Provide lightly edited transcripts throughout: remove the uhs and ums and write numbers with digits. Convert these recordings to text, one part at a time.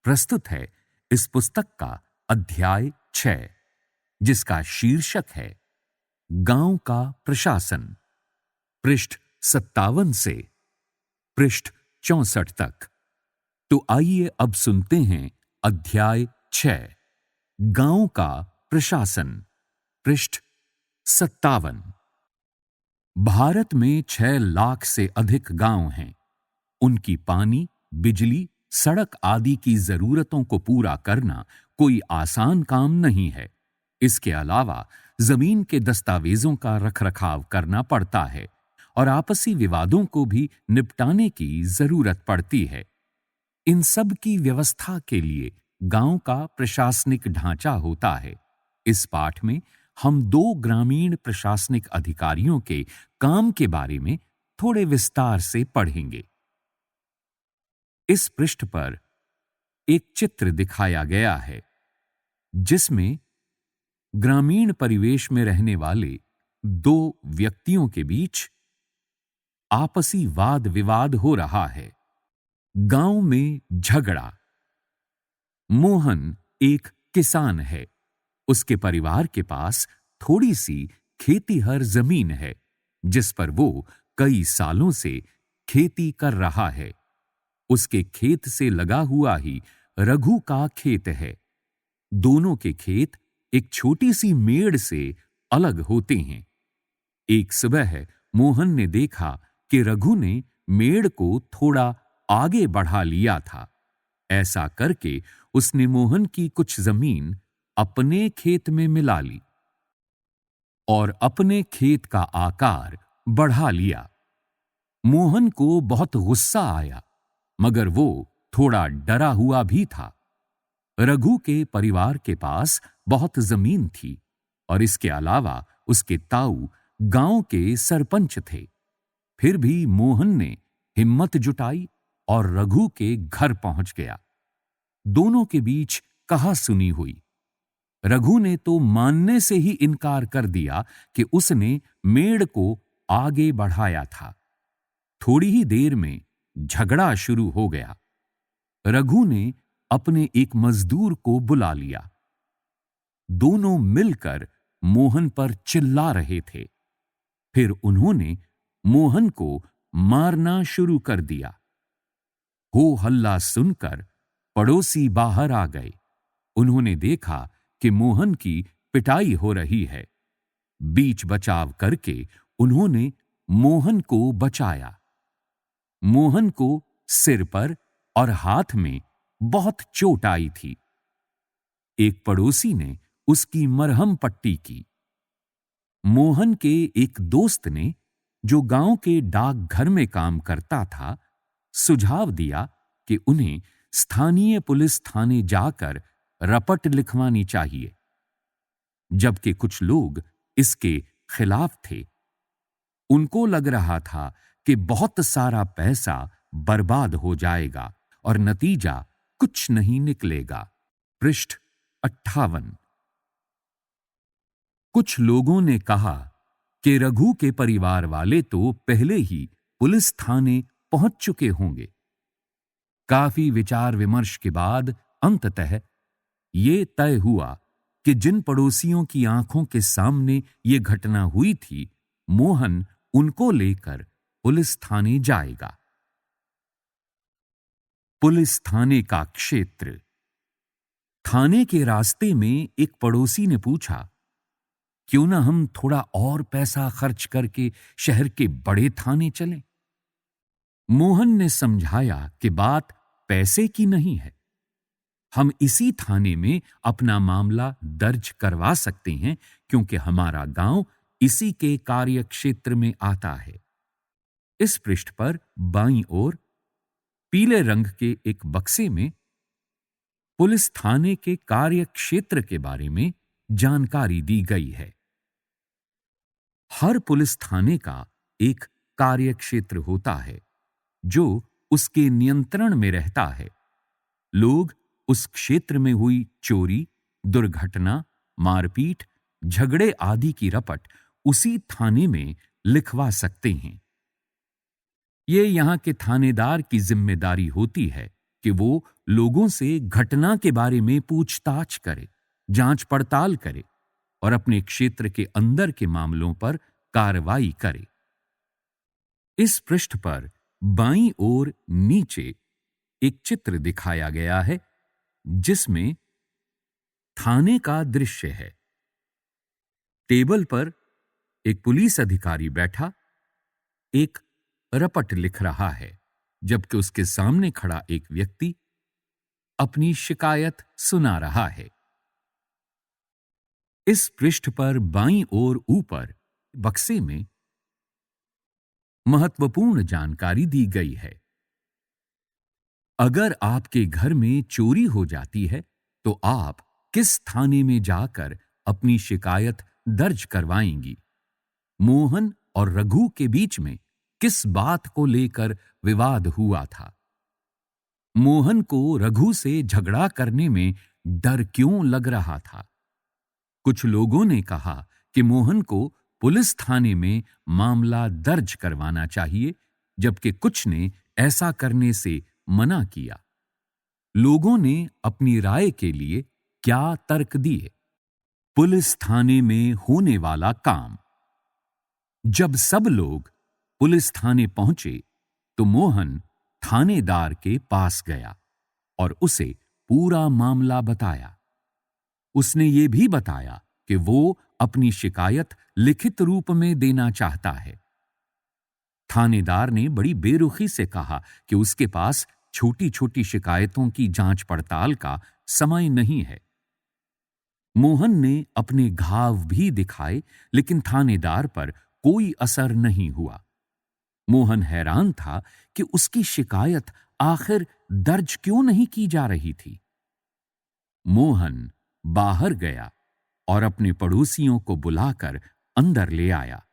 प्रस्तुत है इस पुस्तक का अध्याय 6, जिसका शीर्षक है गांव का प्रशासन, पृष्ठ 57 से पृष्ठ 64 तक। तो आइए अब सुनते हैं अध्याय 6, गांव का प्रशासन, पृष्ठ 57। भारत में 6 लाख से अधिक गांव हैं। उनकी पानी, बिजली, सड़क आदि की जरूरतों को पूरा करना कोई आसान काम नहीं है। इसके अलावा जमीन के दस्तावेजों का रखरखाव करना पड़ता है और आपसी विवादों को भी निपटाने की जरूरत पड़ती है। इन सब की व्यवस्था के लिए गांव का प्रशासनिक ढांचा होता है। इस पाठ में हम 2 ग्रामीण प्रशासनिक अधिकारियों के काम के बारे में थोड़े विस्तार से पढ़ेंगे। इस पृष्ठ पर एक चित्र दिखाया गया है जिसमें ग्रामीण परिवेश में रहने वाले 2 व्यक्तियों के बीच आपसी वाद विवाद हो रहा है। गांव में झगड़ा। मोहन एक किसान है। उसके परिवार के पास थोड़ी सी खेतीहर जमीन है जिस पर वो कई सालों से खेती कर रहा है। उसके खेत से लगा हुआ ही रघु का खेत है। दोनों के खेत एक छोटी सी मेड़ से अलग होते हैं। एक सुबह मोहन ने देखा कि रघु ने मेड़ को थोड़ा आगे बढ़ा लिया था। ऐसा करके उसने मोहन की कुछ जमीन अपने खेत में मिला ली और अपने खेत का आकार बढ़ा लिया। मोहन को बहुत गुस्सा आया, मगर वो थोड़ा डरा हुआ भी था। रघु के परिवार के पास बहुत जमीन थी और इसके अलावा उसके ताऊ गांव के सरपंच थे। फिर भी मोहन ने हिम्मत जुटाई और रघु के घर पहुंच गया। दोनों के बीच कहासुनी हुई। रघु ने तो मानने से ही इनकार कर दिया कि उसने मेड़ को आगे बढ़ाया था। थोड़ी ही देर में झगड़ा शुरू हो गया। रघु ने अपने एक मजदूर को बुला लिया। दोनों मिलकर मोहन पर चिल्ला रहे थे। फिर उन्होंने मोहन को मारना शुरू कर दिया। हो हल्ला सुनकर पड़ोसी बाहर आ गए। उन्होंने देखा कि मोहन की पिटाई हो रही है। बीच बचाव करके उन्होंने मोहन को बचाया। मोहन को सिर पर और हाथ में बहुत चोट आई थी। एक पड़ोसी ने उसकी मरहम पट्टी की। मोहन के एक दोस्त ने, जो गांव के डाकघर में काम करता था, सुझाव दिया कि उन्हें स्थानीय पुलिस थाने जाकर रपट लिखवानी चाहिए। जबकि कुछ लोग इसके खिलाफ थे। उनको लग रहा था कि बहुत सारा पैसा बर्बाद हो जाएगा और नतीजा कुछ नहीं निकलेगा। पृष्ठ 58। कुछ लोगों ने कहा कि रघु के परिवार वाले तो पहले ही पुलिस थाने पहुंच चुके होंगे। काफी विचार विमर्श के बाद अंततः ये तय हुआ कि जिन पड़ोसियों की आंखों के सामने ये घटना हुई थी, मोहन उनको लेकर पुलिस थाने जाएगा। पुलिस थाने का क्षेत्र। थाने के रास्ते में एक पड़ोसी ने पूछा, क्यों ना हम थोड़ा और पैसा खर्च करके शहर के बड़े थाने चलें? मोहन ने समझाया कि बात पैसे की नहीं है। हम इसी थाने में अपना मामला दर्ज करवा सकते हैं क्योंकि हमारा गांव इसी के कार्य क्षेत्र में आता है। इस पृष्ठ पर बाईं ओर पीले रंग के एक बक्से में पुलिस थाने के कार्य क्षेत्र के बारे में जानकारी दी गई है। हर पुलिस थाने का एक कार्य क्षेत्र होता है जो उसके नियंत्रण में रहता है। लोग उस क्षेत्र में हुई चोरी, दुर्घटना, मारपीट, झगड़े आदि की रपट उसी थाने में लिखवा सकते हैं। ये यहां के थानेदार की जिम्मेदारी होती है कि वो लोगों से घटना के बारे में पूछताछ करे, जांच पड़ताल करे और अपने क्षेत्र के अंदर के मामलों पर कार्रवाई करे। इस पृष्ठ पर बाईं ओर नीचे एक चित्र दिखाया गया है जिसमें थाने का दृश्य है। टेबल पर एक पुलिस अधिकारी बैठा एक रपट लिख रहा है, जबकि उसके सामने खड़ा एक व्यक्ति अपनी शिकायत सुना रहा है। इस पृष्ठ पर बाईं ओर ऊपर बक्से में महत्वपूर्ण जानकारी दी गई है। अगर आपके घर में चोरी हो जाती है तो आप किस थाने में जाकर अपनी शिकायत दर्ज करवाएंगी? मोहन और रघु के बीच में किस बात को लेकर विवाद हुआ था? मोहन को रघु से झगड़ा करने में डर क्यों लग रहा था? कुछ लोगों ने कहा कि मोहन को पुलिस थाने में मामला दर्ज करवाना चाहिए, जबकि कुछ ने ऐसा करने से मना किया। लोगों ने अपनी राय के लिए क्या तर्क दिए? पुलिस थाने में होने वाला काम। जब सब लोग पुलिस थाने पहुंचे तो मोहन थानेदार के पास गया और उसे पूरा मामला बताया। उसने ये भी बताया कि वो अपनी शिकायत लिखित रूप में देना चाहता है। थानेदार ने बड़ी बेरुखी से कहा कि उसके पास छोटी-छोटी शिकायतों की जांच पड़ताल का समय नहीं है। मोहन ने अपने घाव भी दिखाए, लेकिन थानेदार पर कोई असर नहीं हुआ। मोहन हैरान था कि उसकी शिकायत आखिर दर्ज क्यों नहीं की जा रही थी। मोहन बाहर गया और अपने पड़ोसियों को बुलाकर अंदर ले आया।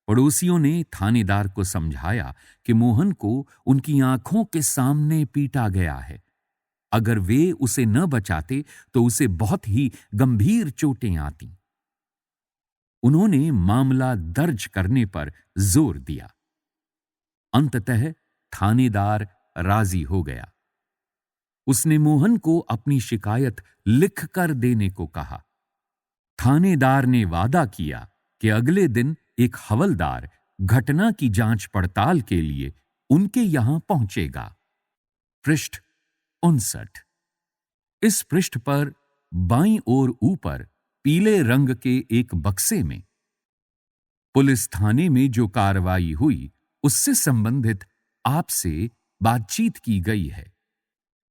पड़ोसियों ने थानेदार को समझाया कि मोहन को उनकी आंखों के सामने पीटा गया है। अगर वे उसे न बचाते तो उसे बहुत ही गंभीर चोटें आती। उन्होंने मामला दर्ज करने पर जोर दिया। अंततः थानेदार राजी हो गया। उसने मोहन को अपनी शिकायत लिख कर देने को कहा। थानेदार ने वादा किया कि अगले दिन एक हवलदार घटना की जांच पड़ताल के लिए उनके यहां पहुंचेगा। पृष्ठ 59। इस पृष्ठ पर बाईं ओर ऊपर पीले रंग के एक बक्से में पुलिस थाने में जो कार्रवाई हुई उससे संबंधित आपसे बातचीत की गई है।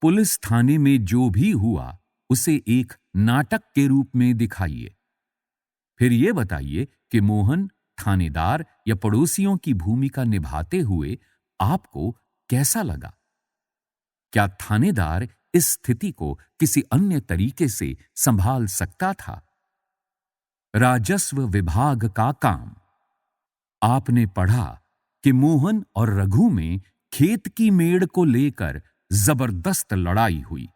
पुलिस थाने में जो भी हुआ उसे एक नाटक के रूप में दिखाइए। फिर यह बताइए कि मोहन थानेदार या पड़ोसियों की भूमिका निभाते हुए आपको कैसा लगा? क्या थानेदार इस स्थिति को किसी अन्य तरीके से संभाल सकता था? राजस्व विभाग का काम। आपने पढ़ा कि मोहन और रघु में खेत की मेड़ को लेकर जबरदस्त लड़ाई हुई।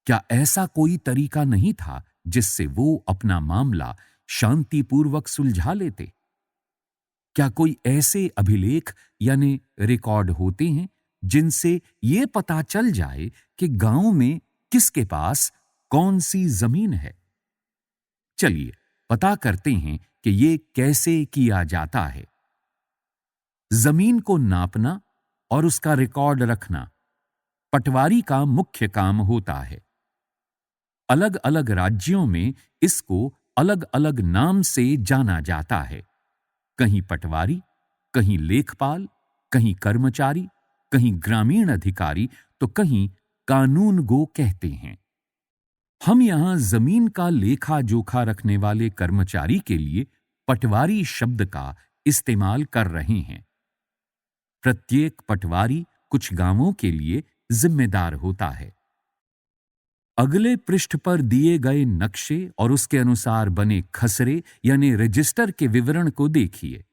क्या ऐसा कोई तरीका नहीं था जिससे वो अपना मामला शांतिपूर्वक सुलझा लेते? क्या कोई ऐसे अभिलेख यानी रिकॉर्ड होते हैं जिनसे ये पता चल जाए कि गांव में किसके पास कौन सी जमीन है? चलिए पता करते हैं कि ये कैसे किया जाता है। जमीन को नापना और उसका रिकॉर्ड रखना पटवारी का मुख्य काम होता है। अलग अलग राज्यों में इसको अलग अलग नाम से जाना जाता है। कहीं पटवारी, कहीं लेखपाल, कहीं कर्मचारी, कहीं ग्रामीण अधिकारी तो कहीं कानूनगो कहते हैं। हम यहां जमीन का लेखा जोखा रखने वाले कर्मचारी के लिए पटवारी शब्द का इस्तेमाल कर रहे हैं। प्रत्येक पटवारी कुछ गांवों के लिए जिम्मेदार होता है। अगले पृष्ठ पर दिए गए नक्शे और उसके अनुसार बने खसरे यानी रजिस्टर के विवरण को देखिए।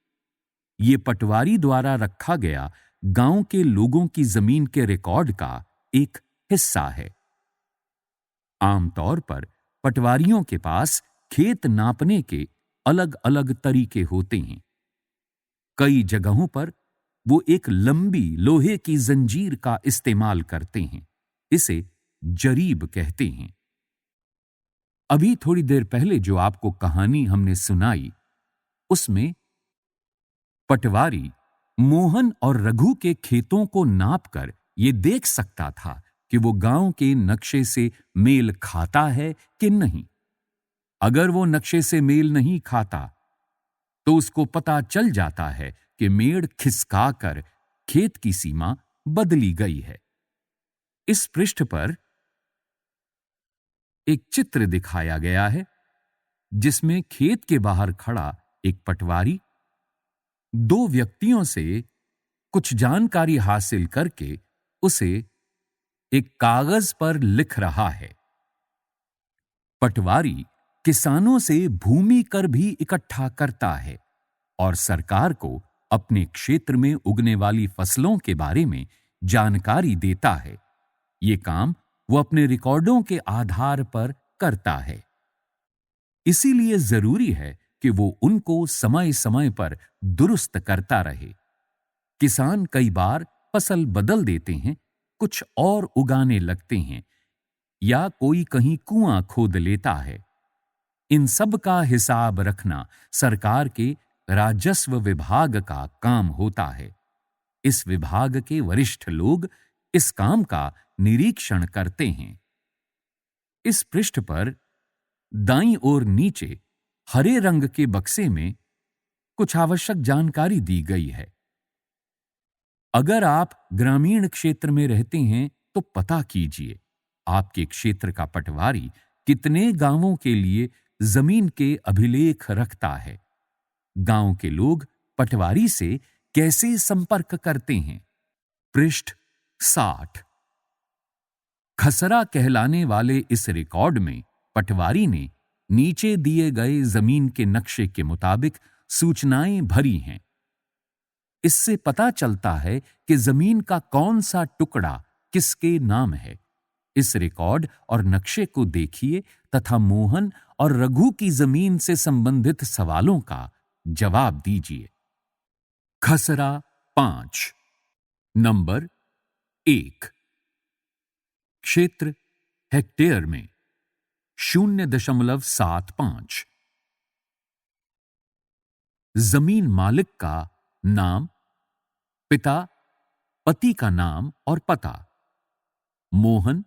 ये पटवारी द्वारा रखा गया गांव के लोगों की जमीन के रिकॉर्ड का एक हिस्सा है। आमतौर पर पटवारियों के पास खेत नापने के अलग अलग तरीके होते हैं। कई जगहों पर वो एक लंबी लोहे की जंजीर का इस्तेमाल करते हैं। इसे जरीब कहते हैं। अभी थोड़ी देर पहले जो आपको कहानी हमने सुनाई, उसमें पटवारी मोहन और रघु के खेतों को नापकर ये देख सकता था कि वो गांव के नक्शे से मेल खाता है कि नहीं। अगर वो नक्शे से मेल नहीं खाता, तो उसको पता चल जाता है कि मेड़ खिसकाकर खेत की सीमा बदली गई है। इस पृष्ठ पर एक चित्र दिखाया गया है, जिसमें खेत के बाहर खड़ा एक पटवारी दो व्यक्तियों से कुछ जानकारी हासिल करके उसे एक कागज पर लिख रहा है। पटवारी किसानों से भूमि कर भी इकट्ठा करता है और सरकार को अपने क्षेत्र में उगने वाली फसलों के बारे में जानकारी देता है। ये काम वो अपने रिकॉर्डों के आधार पर करता है। इसीलिए जरूरी है कि वो उनको समय समय पर दुरुस्त करता रहे। किसान कई बार फसल बदल देते हैं, कुछ और उगाने लगते हैं, या कोई कहीं कुआं खोद लेता है। इन सब का हिसाब रखना सरकार के राजस्व विभाग का काम होता है। इस विभाग के वरिष्ठ लोग इस काम का निरीक्षण करते हैं। इस पृष्ठ पर दाईं ओर नीचे हरे रंग के बक्से में कुछ आवश्यक जानकारी दी गई है। अगर आप ग्रामीण क्षेत्र में रहते हैं तो पता कीजिए, आपके क्षेत्र का पटवारी कितने गांवों के लिए जमीन के अभिलेख रखता है। गांव के लोग पटवारी से कैसे संपर्क करते हैं। पृष्ठ 60। खसरा कहलाने वाले इस रिकॉर्ड में पटवारी ने नीचे दिए गए जमीन के नक्शे के मुताबिक सूचनाएं भरी हैं। इससे पता चलता है कि जमीन का कौन सा टुकड़ा किसके नाम है। इस रिकॉर्ड और नक्शे को देखिए तथा मोहन और रघु की जमीन से संबंधित सवालों का जवाब दीजिए। खसरा 5। नंबर 1। क्षेत्र हेक्टेयर में 0.75। जमीन मालिक का नाम, पिता, पति का नाम और पता। मोहन,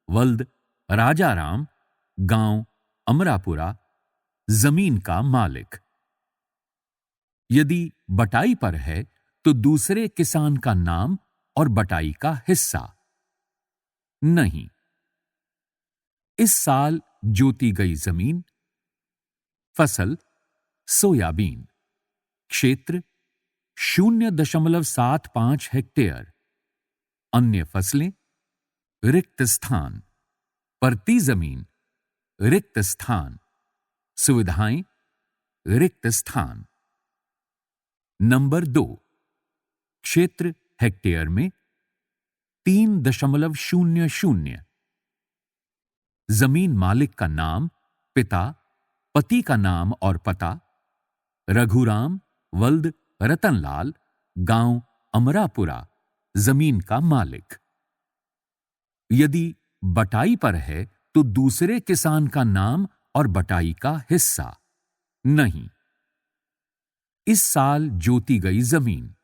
वल्द, राजाराम, गांव अमरापुरा, जमीन का मालिक। यदि बटाई पर है तो दूसरे किसान का नाम और बटाई का हिस्सा। नहीं। इस साल जोती गई जमीन। फसल सोयाबीन। क्षेत्र 0.75 हेक्टेयर। अन्य फसलें रिक्त स्थान। परती जमीन रिक्त स्थान। सुविधाएं रिक्त स्थान। नंबर 2। क्षेत्र हेक्टेयर में 3.00। जमीन मालिक का नाम, पिता, पति का नाम और पता। रघुराम, वल्द, रतनलाल, गांव अमरापुरा, जमीन का मालिक। यदि बटाई पर है तो दूसरे किसान का नाम और बटाई का हिस्सा। नहीं। इस साल जोती गई जमीन।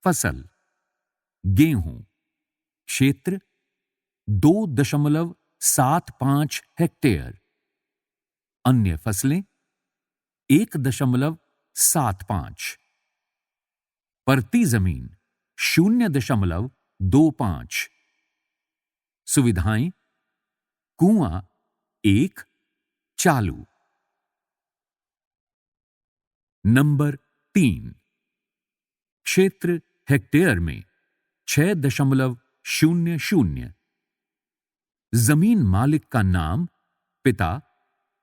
फसल गेहूं। क्षेत्र 2.75 हेक्टेयर। अन्य फसलें 1.75। परती जमीन 0.25। सुविधाएं कुआं 1, चालू। नंबर 3। क्षेत्र हेक्टेयर में 6.00। जमीन मालिक का नाम, पिता,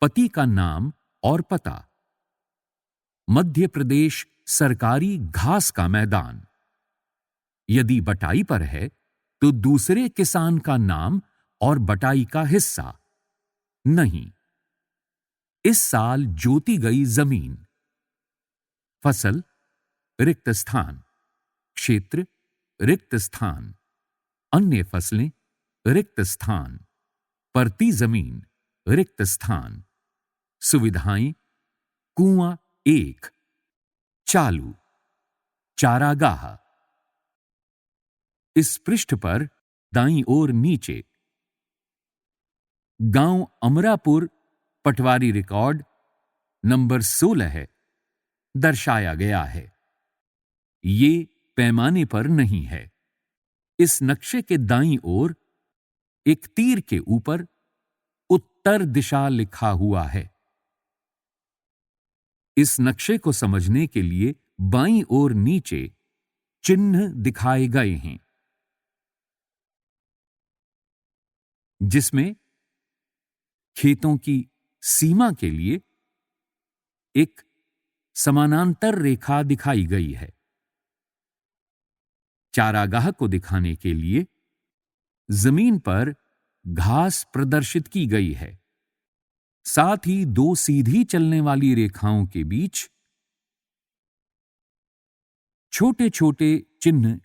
पति का नाम और पता। मध्य प्रदेश सरकारी घास का मैदान। यदि बटाई पर है तो दूसरे किसान का नाम और बटाई का हिस्सा। नहीं। इस साल जोती गई जमीन। फसल रिक्त स्थान। क्षेत्र रिक्त स्थान, अन्य फसलें रिक्त स्थान, परती जमीन रिक्त स्थान, सुविधाएं कुआं 1, चालू, चारागाह। इस पृष्ठ पर दाईं ओर नीचे गांव अमरापुर पटवारी रिकॉर्ड नंबर 16 है दर्शाया गया है। ये पैमाने पर नहीं है। इस नक्शे के दाईं ओर एक तीर के ऊपर उत्तर दिशा लिखा हुआ है। इस नक्शे को समझने के लिए बाईं ओर नीचे चिन्ह दिखाए गए हैं, जिसमें खेतों की सीमा के लिए एक समानांतर रेखा दिखाई गई है। चारागाह को दिखाने के लिए जमीन पर घास प्रदर्शित की गई है। साथ ही 2 सीधी चलने वाली रेखाओं के बीच छोटे छोटे चिन्ह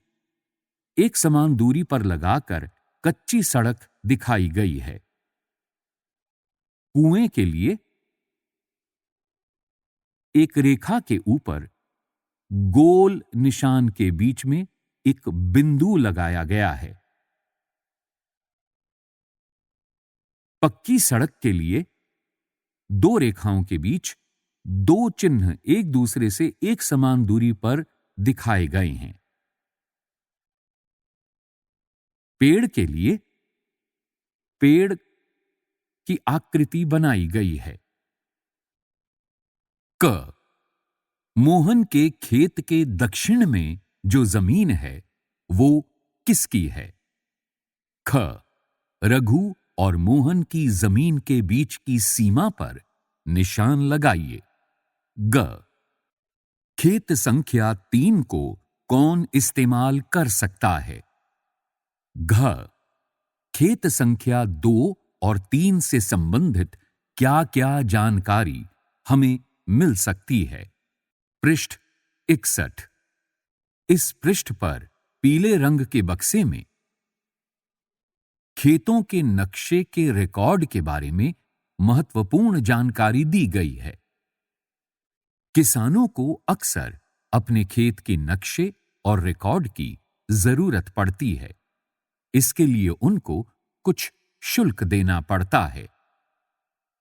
एक समान दूरी पर लगाकर कच्ची सड़क दिखाई गई है। कुएं के लिए एक रेखा के ऊपर गोल निशान के बीच में एक बिंदु लगाया गया है। पक्की सड़क के लिए 2 रेखाओं के बीच 2 चिन्ह एक दूसरे से एक समान दूरी पर दिखाए गए हैं। पेड़ के लिए पेड़ की आकृति बनाई गई है। क मोहन के खेत के दक्षिण में जो जमीन है वो किसकी है? ख रघु और मोहन की जमीन के बीच की सीमा पर निशान लगाइए। ग खेत संख्या 3 को कौन इस्तेमाल कर सकता है? घ खेत संख्या 2 और 3 से संबंधित क्या क्या जानकारी हमें मिल सकती है? पृष्ठ 61। इस पृष्ठ पर पीले रंग के बक्से में खेतों के नक्शे के रिकॉर्ड के बारे में महत्वपूर्ण जानकारी दी गई है। किसानों को अक्सर अपने खेत के नक्शे और रिकॉर्ड की जरूरत पड़ती है। इसके लिए उनको कुछ शुल्क देना पड़ता है।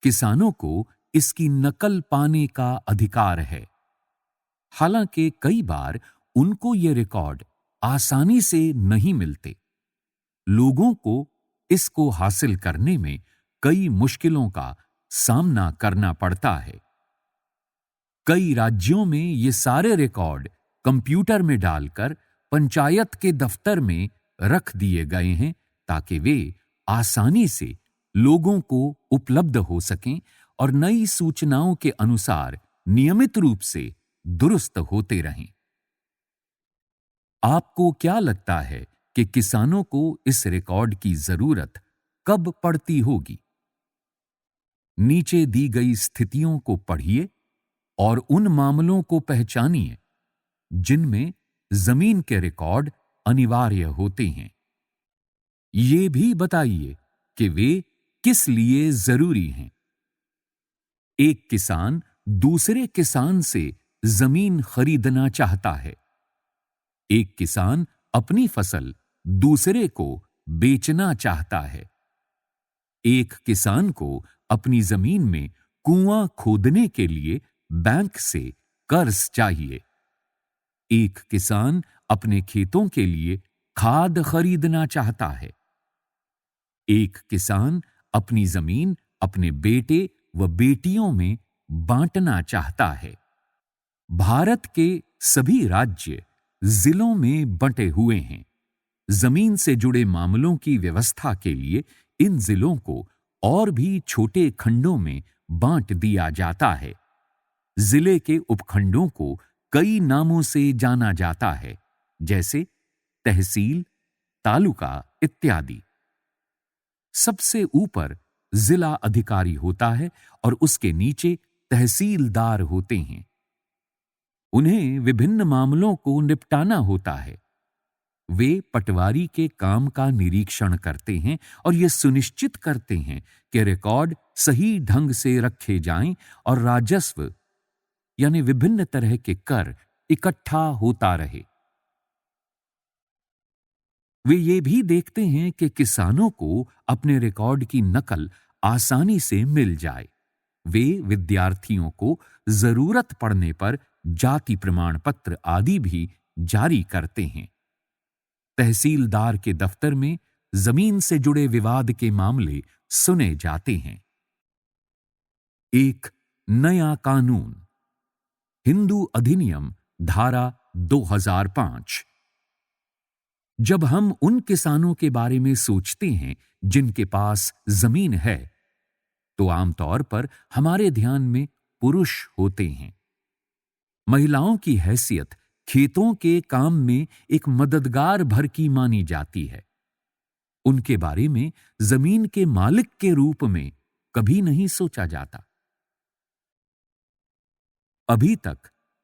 किसानों को इसकी नकल पाने का अधिकार है। हालांकि कई बार उनको ये रिकॉर्ड आसानी से नहीं मिलते। लोगों को इसको हासिल करने में कई मुश्किलों का सामना करना पड़ता है। कई राज्यों में ये सारे रिकॉर्ड कंप्यूटर में डालकर पंचायत के दफ्तर में रख दिए गए हैं ताकि वे आसानी से लोगों को उपलब्ध हो सकें और नई सूचनाओं के अनुसार नियमित रूप से दुरुस्त होते रहें। आपको क्या लगता है कि किसानों को इस रिकॉर्ड की जरूरत कब पड़ती होगी? नीचे दी गई स्थितियों को पढ़िए और उन मामलों को पहचानिए जिनमें जमीन के रिकॉर्ड अनिवार्य होते हैं। ये भी बताइए कि वे किस लिए जरूरी हैं। एक किसान दूसरे किसान से जमीन खरीदना चाहता है। एक किसान अपनी फसल दूसरे को बेचना चाहता है। एक किसान को अपनी जमीन में कुआं खोदने के लिए बैंक से कर्ज चाहिए। एक किसान अपने खेतों के लिए खाद खरीदना चाहता है। एक किसान अपनी जमीन अपने बेटे व बेटियों में बांटना चाहता है। भारत के सभी राज्य जिलों में बंटे हुए हैं। जमीन से जुड़े मामलों की व्यवस्था के लिए इन जिलों को और भी छोटे खंडों में बांट दिया जाता है। जिले के उपखंडों को कई नामों से जाना जाता है, जैसे तहसील, तालुका इत्यादि। सबसे ऊपर जिला अधिकारी होता है और उसके नीचे तहसीलदार होते हैं। उन्हें विभिन्न मामलों को निपटाना होता है। वे पटवारी के काम का निरीक्षण करते हैं और ये सुनिश्चित करते हैं कि रिकॉर्ड सही ढंग से रखे जाएं और राजस्व यानी विभिन्न तरह के कर इकट्ठा होता रहे। वे ये भी देखते हैं कि किसानों को अपने रिकॉर्ड की नकल आसानी से मिल जाए। वे विद्यार्थियों को जरूरत पड़ने पर जाति प्रमाण पत्र आदि भी जारी करते हैं। तहसीलदार के दफ्तर में जमीन से जुड़े विवाद के मामले सुने जाते हैं। एक नया कानून, हिंदू अधिनियम धारा 2005। जब हम उन किसानों के बारे में सोचते हैं जिनके पास जमीन है, तो आमतौर पर हमारे ध्यान में पुरुष होते हैं। महिलाओं की हैसियत खेतों के काम में एक मददगार भर की मानी जाती है। उनके बारे में जमीन के मालिक के रूप में कभी नहीं सोचा जाता। अभी तक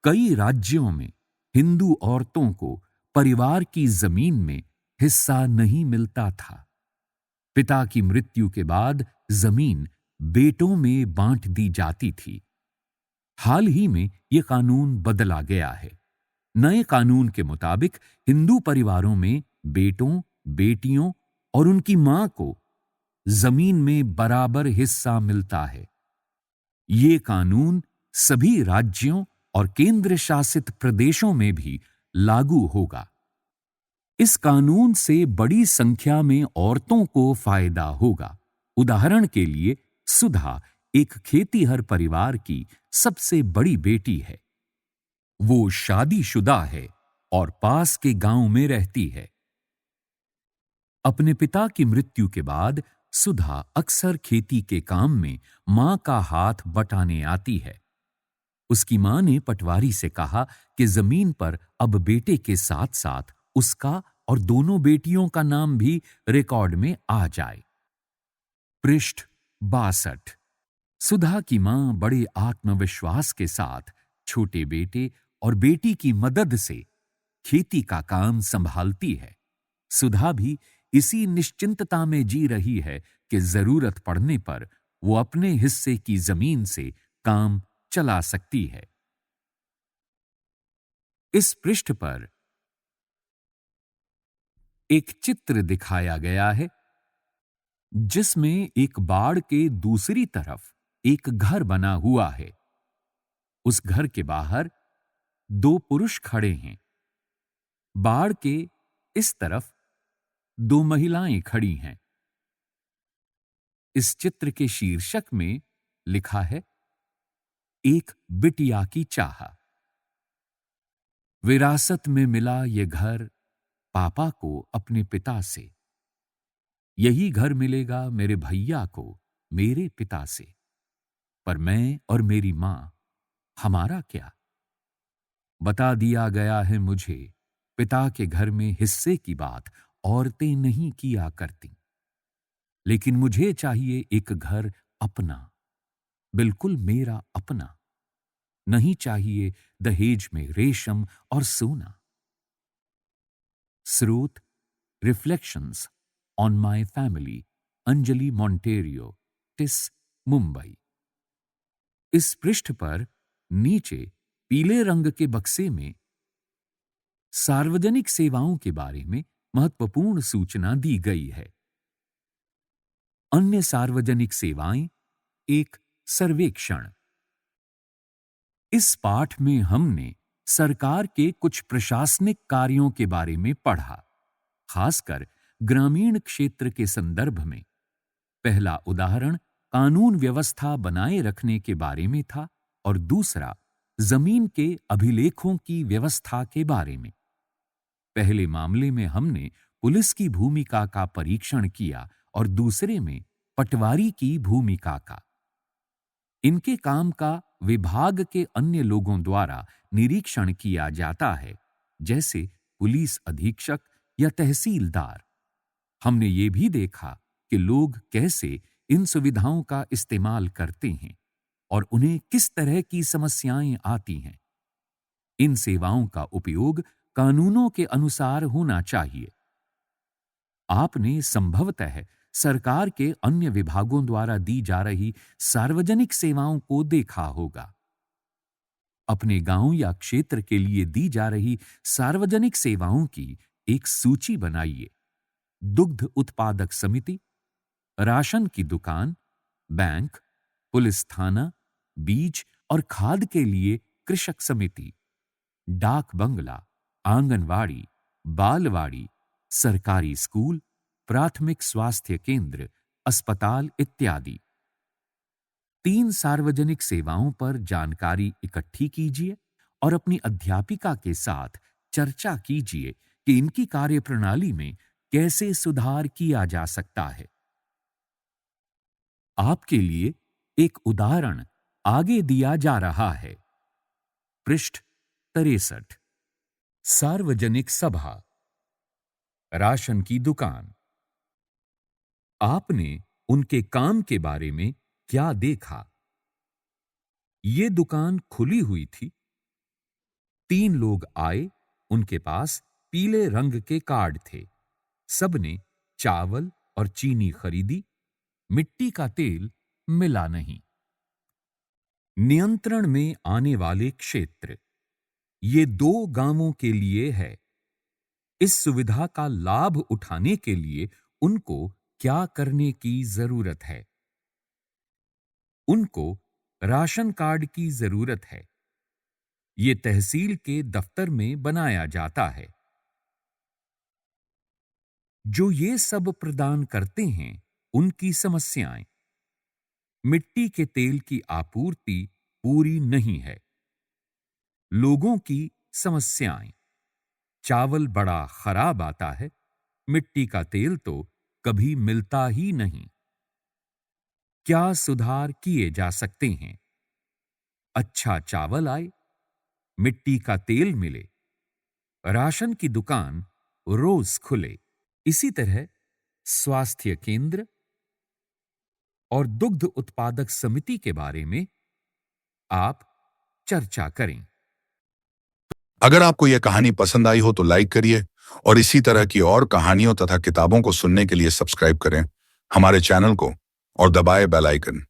कई राज्यों में हिंदू औरतों को परिवार की जमीन में हिस्सा नहीं मिलता था। पिता की मृत्यु के बाद जमीन बेटों में बांट दी जाती थी। हाल ही में यह कानून बदला गया है। नए कानून के मुताबिक हिंदू परिवारों में बेटों, बेटियों और उनकी मां को जमीन में बराबर हिस्सा मिलता है। ये कानून सभी राज्यों और केंद्र शासित प्रदेशों में भी लागू होगा। इस कानून से बड़ी संख्या में औरतों को फायदा होगा। उदाहरण के लिए सुधा एक खेतीहर परिवार की सबसे बड़ी बेटी है। वो शादीशुदा है और पास के गांव में रहती है। अपने पिता की मृत्यु के बाद सुधा अक्सर खेती के काम में मां का हाथ बटाने आती है। उसकी मां ने पटवारी से कहा कि जमीन पर अब बेटे के साथ साथ उसका और दोनों बेटियों का नाम भी रिकॉर्ड में आ जाए। पृष्ठ 62। सुधा की मां बड़े आत्मविश्वास के साथ छोटे बेटे और बेटी की मदद से खेती का काम संभालती है। सुधा भी इसी निश्चिंतता में जी रही है कि जरूरत पड़ने पर वो अपने हिस्से की जमीन से काम चला सकती है। इस पृष्ठ पर एक चित्र दिखाया गया है जिसमें एक बाड़ के दूसरी तरफ एक घर बना हुआ है। उस घर के बाहर दो पुरुष खड़े हैं। बाड़ के इस तरफ दो महिलाएं खड़ी हैं। इस चित्र के शीर्षक में लिखा है, एक बिटिया की चाह। विरासत में मिला ये घर पापा को अपने पिता से। यही घर मिलेगा मेरे भैया को मेरे पिता से। पर मैं और मेरी मां, हमारा क्या? बता दिया गया है मुझे, पिता के घर में हिस्से की बात औरतें नहीं किया करती। लेकिन मुझे चाहिए एक घर अपना, बिल्कुल मेरा अपना। नहीं चाहिए दहेज में रेशम और सोना। स्रोत reflections on my family, Anjali Monteiro, TISS, Mumbai. इस पृष्ठ पर नीचे पीले रंग के बक्से में सार्वजनिक सेवाओं के बारे में महत्वपूर्ण सूचना दी गई है। अन्य सार्वजनिक सेवाएं, एक सर्वेक्षण। इस पाठ में हमने सरकार के कुछ प्रशासनिक कार्यों के बारे में पढ़ा, खासकर ग्रामीण क्षेत्र के संदर्भ में। पहला उदाहरण कानून व्यवस्था बनाए रखने के बारे में था और दूसरा जमीन के अभिलेखों की व्यवस्था के बारे में। पहले मामले में हमने पुलिस की भूमिका का परीक्षण किया और दूसरे में पटवारी की भूमिका का। इनके काम का विभाग के अन्य लोगों द्वारा निरीक्षण किया जाता है, जैसे पुलिस अधीक्षक या तहसीलदार। हमने ये भी देखा कि लोग कैसे इन सुविधाओं का इस्तेमाल करते हैं और उन्हें किस तरह की समस्याएं आती हैं। इन सेवाओं का उपयोग कानूनों के अनुसार होना चाहिए। आपने संभवतः सरकार के अन्य विभागों द्वारा दी जा रही सार्वजनिक सेवाओं को देखा होगा। अपने गांव या क्षेत्र के लिए दी जा रही सार्वजनिक सेवाओं की एक सूची बनाइए। दुग्ध उत्पादक समिति, राशन की दुकान, बैंक, पुलिस थाना, बीज और खाद के लिए कृषक समिति, डाक बंगला, आंगनवाड़ी, बालवाड़ी, सरकारी स्कूल, प्राथमिक स्वास्थ्य केंद्र, अस्पताल इत्यादि। 3 सार्वजनिक सेवाओं पर जानकारी इकट्ठी कीजिए और अपनी अध्यापिका के साथ चर्चा कीजिए कि इनकी कार्यप्रणाली में कैसे सुधार किया जा सकता है। आपके लिए एक उदाहरण आगे दिया जा रहा है। पृष्ठ 63। सार्वजनिक सभा, राशन की दुकान। आपने उनके काम के बारे में क्या देखा? ये दुकान खुली हुई थी। 3 लोग आए, उनके पास पीले रंग के कार्ड थे। सबने चावल और चीनी खरीदी। मिट्टी का तेल मिला नहीं। नियंत्रण में आने वाले क्षेत्र, ये 2 गांवों के लिए है। इस सुविधा का लाभ उठाने के लिए उनको क्या करने की जरूरत है? उनको राशन कार्ड की जरूरत है। ये तहसील के दफ्तर में बनाया जाता है। जो ये सब प्रदान करते हैं, उनकी समस्याएं। मिट्टी के तेल की आपूर्ति पूरी नहीं है। लोगों की समस्याएं। चावल बड़ा खराब आता है। मिट्टी का तेल तो कभी मिलता ही नहीं। क्या सुधार किए जा सकते हैं? अच्छा चावल आए, मिट्टी का तेल मिले, राशन की दुकान रोज खुले। इसी तरह स्वास्थ्य केंद्र और दुग्ध उत्पादक समिति के बारे में आप चर्चा करें। अगर आपको यह कहानी पसंद आई हो तो लाइक करिए और इसी तरह की और कहानियों तथा किताबों को सुनने के लिए सब्सक्राइब करें हमारे चैनल को और दबाएं बेल आइकन।